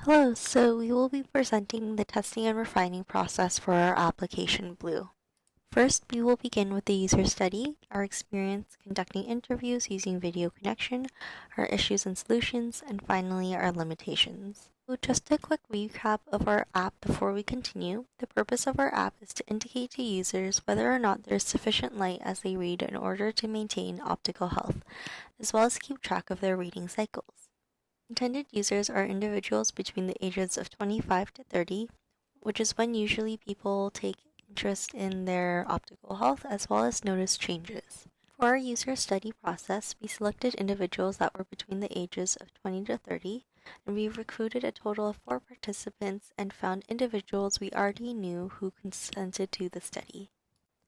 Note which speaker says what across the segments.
Speaker 1: Hello, so we will be presenting the testing and refining process for our application Blue. First, we will begin with the user study, our experience conducting interviews using video connection, our issues and solutions, and finally our limitations. So just a quick recap of our app before we continue. The purpose of our app is to indicate to users whether or not there is sufficient light as they read in order to maintain optical health, as well as keep track of their reading cycles. Intended users are individuals between the ages of 25 to 30, which is when usually people take interest in their optical health as well as notice changes. For our user study process, we selected individuals that were between the ages of 20 to 30, and we recruited a total of 4 participants and found individuals we already knew who consented to the study.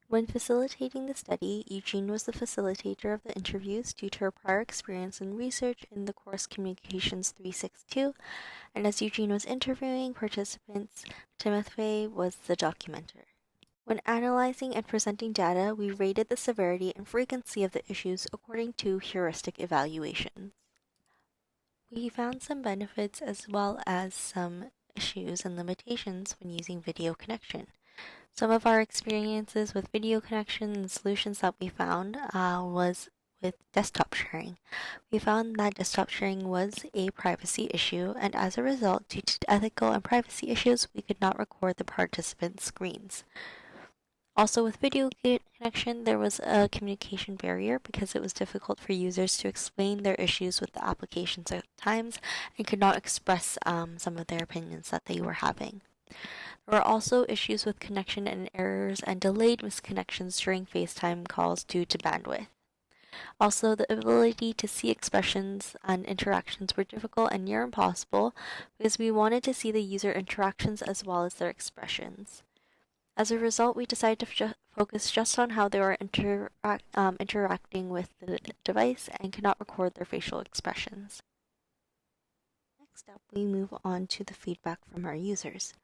Speaker 1: When facilitating the study, Eugene was the facilitator of the interviews due to her prior experience in research in the course Communications 362, and as Eugene was interviewing participants, Timothy was the documenter. When analyzing and presenting data, we rated the severity and frequency of the issues according to heuristic evaluations. We found some benefits as well as some issues and limitations when using video connection. Some of our experiences with video connection and solutions that we found was with desktop sharing. We found that desktop sharing was a privacy issue, and as a result, due to ethical and privacy issues, we could not record the participants' screens. Also, with video connection, there was a communication barrier because it was difficult for users to explain their issues with the applications at times and could not express some of their opinions that they were having. There were also issues with connection and errors and delayed misconnections during FaceTime calls due to bandwidth. Also, the ability to see expressions and interactions were difficult and near impossible because we wanted to see the user interactions as well as their expressions. As a result, we decided to focus just on how they were interacting with the device and could not record their facial expressions. Next up, we move on to the feedback from our users.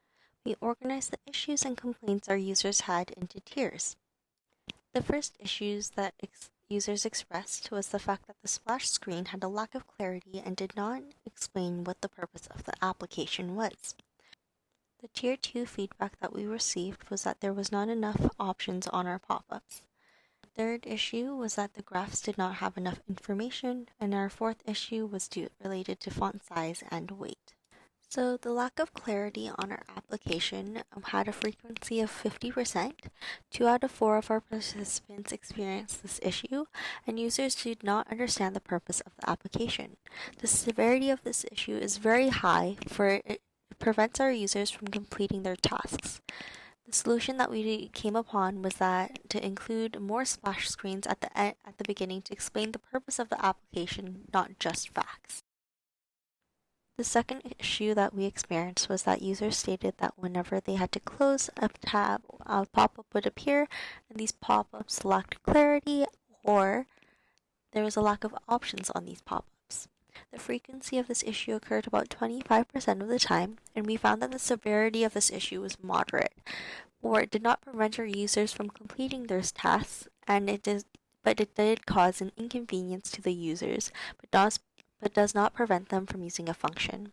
Speaker 1: We organized the issues and complaints our users had into tiers. The first issues that users expressed was the fact that the splash screen had a lack of clarity and did not explain what the purpose of the application was. The Tier 2 feedback that we received was that there was not enough options on our pop-ups. The third issue was that the graphs did not have enough information, and our fourth issue was related to font size and weight. So the lack of clarity on our application had a frequency of 50%. 2 out of 4 of our participants experienced this issue, and users did not understand the purpose of the application. The severity of this issue is very high, for it prevents our users from completing their tasks. The solution that we came upon was that to include more splash screens at the beginning to explain the purpose of the application, not just facts. The second issue that we experienced was that users stated that whenever they had to close a tab, a pop-up would appear, and these pop-ups lacked clarity, or there was a lack of options on these pop-ups. The frequency of this issue occurred about 25% of the time, and we found that the severity of this issue was moderate, or it did not prevent our users from completing their tasks, but it did cause an inconvenience to the users, but does not prevent them from using a function.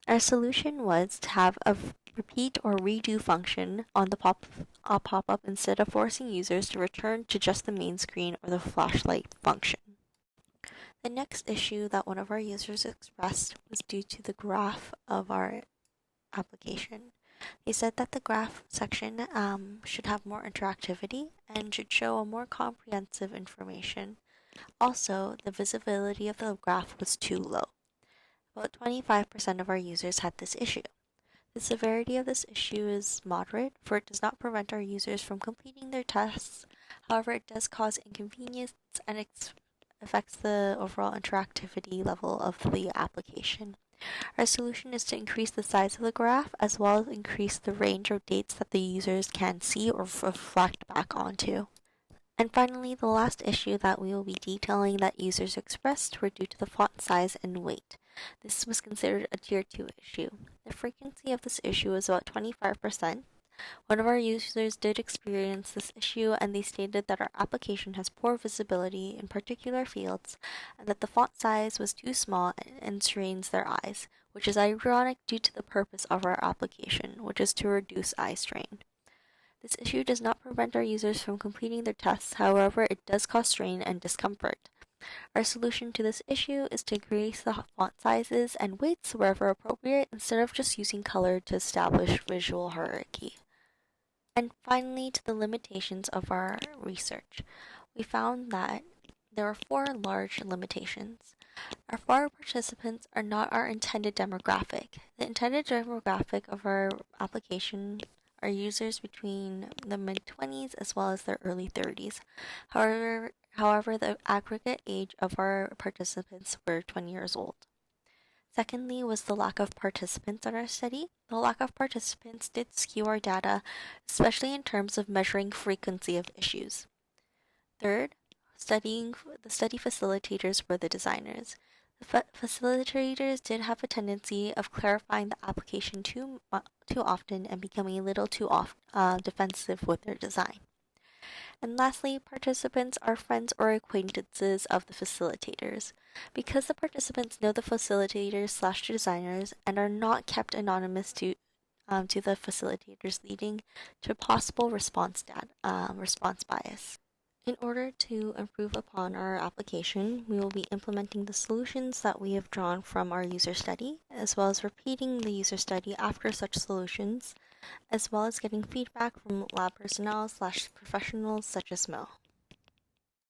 Speaker 1: Our solution was to have a repeat or redo function on the pop-up instead of forcing users to return to just the main screen or the flashlight function. The next issue that one of our users expressed was due to the graph of our application. They said that the graph section should have more interactivity and should show a more comprehensive information. Also, the visibility of the graph was too low. About 25% of our users had this issue. The severity of this issue is moderate, for it does not prevent our users from completing their tasks. However, it does cause inconvenience and affects the overall interactivity level of the application. Our solution is to increase the size of the graph as well as increase the range of dates that the users can see or reflect back onto. And finally, the last issue that we will be detailing that users expressed were due to the font size and weight. This was considered a Tier 2 issue. The frequency of this issue was about 25%. One of our users did experience this issue, and they stated that our application has poor visibility in particular fields and that the font size was too small and strains their eyes, which is ironic due to the purpose of our application, which is to reduce eye strain. This issue does not prevent our users from completing their tests, however, it does cause strain and discomfort. Our solution to this issue is to increase the font sizes and weights wherever appropriate instead of just using color to establish visual hierarchy. And finally, to the limitations of our research. We found that there are 4 large limitations. Our 4 participants are not our intended demographic. The intended demographic of our application are users between the mid-20s as well as their early 30s. However, the aggregate age of our participants were 20 years old. Secondly was the lack of participants in our study. The lack of participants did skew our data, especially in terms of measuring frequency of issues. Third, the study facilitators were the designers. The facilitators did have a tendency of clarifying the application too often and becoming a little too defensive with their design. And lastly, participants are friends or acquaintances of the facilitators. Because the participants know the facilitators/designers and are not kept anonymous to the facilitators, leading to possible response bias. In order to improve upon our application, we will be implementing the solutions that we have drawn from our user study, as well as repeating the user study after such solutions, as well as getting feedback from lab personnel/professionals such as Mo.